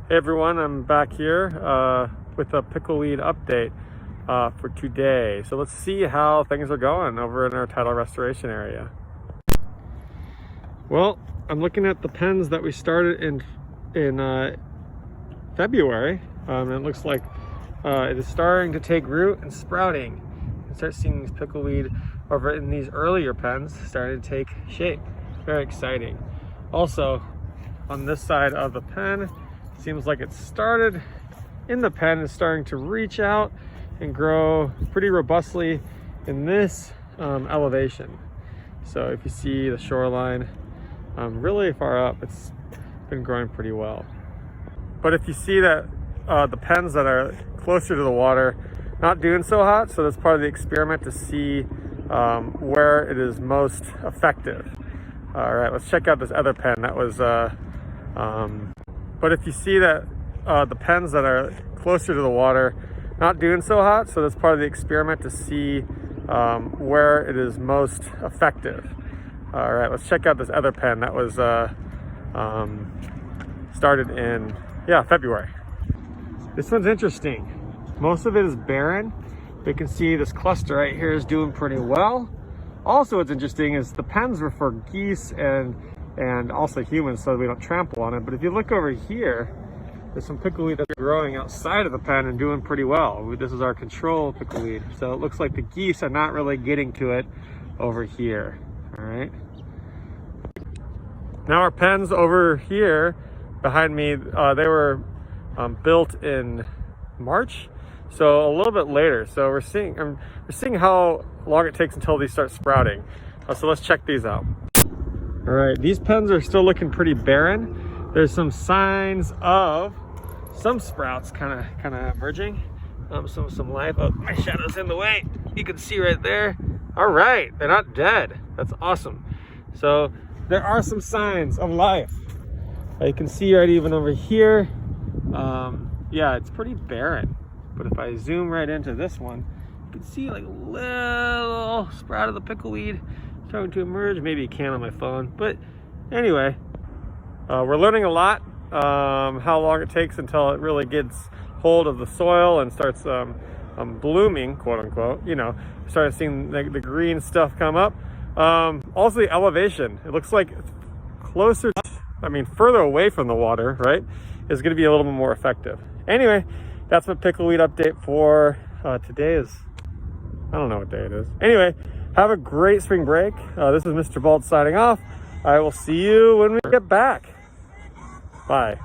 Hey everyone, I'm back here with a pickleweed update for today. So let's see how things are going over in our tidal restoration area. Well, I'm looking at the pens that we started in February, and it looks like it is starting to take root and sprouting. You can start seeing these pickleweed over in these earlier pens starting to take shape. Very exciting. Also, on this side of the pen, seems like it started in the pen and is starting to reach out and grow pretty robustly in this elevation. So if you see the shoreline really far up, it's been growing pretty well. But if you see that the pens that are closer to the water not doing so hot, so that's part of the experiment to see where it is most effective. All right, let's check out this other pen that was but if you see that the pens that are closer to the water not doing so hot, so that's part of the experiment to see where it is most effective. All right, let's check out this other pen that was started in February. This one's interesting. Most of it is barren. We can see this cluster right here is doing pretty well. Also, what's interesting is the pens were for geese and also humans, so we don't trample on it. But if you look over here, there's some pickleweed that's growing outside of the pen and doing pretty well. This is our control pickleweed. So it looks like the geese are not really getting to it over here. All right. Now our pens over here behind me, they were built in March, so a little bit later. So we're seeing how long it takes until these start sprouting. So let's check these out. All right, these pens are still looking pretty barren. There's some signs of some sprouts kind of emerging. Some life. Oh, my shadow's in the way. You can see right there. All right, they're not dead. That's awesome. So there are some signs of life. You can see right even over here. Yeah, it's pretty barren. But if I zoom right into this one, you can see like a little sprout of the pickleweed starting to emerge. Maybe you can on my phone, but anyway, we're learning a lot. How long it takes until it really gets hold of the soil and starts blooming, quote unquote. You know, starting seeing the green stuff come up. Also the elevation. It looks like closer, further away from the water, right, is going to be a little bit more effective. Anyway, that's my pickleweed update for today. I don't know what day it is. Anyway, have a great spring break. This is Mr. Bald signing off. I will see you when we get back. Bye.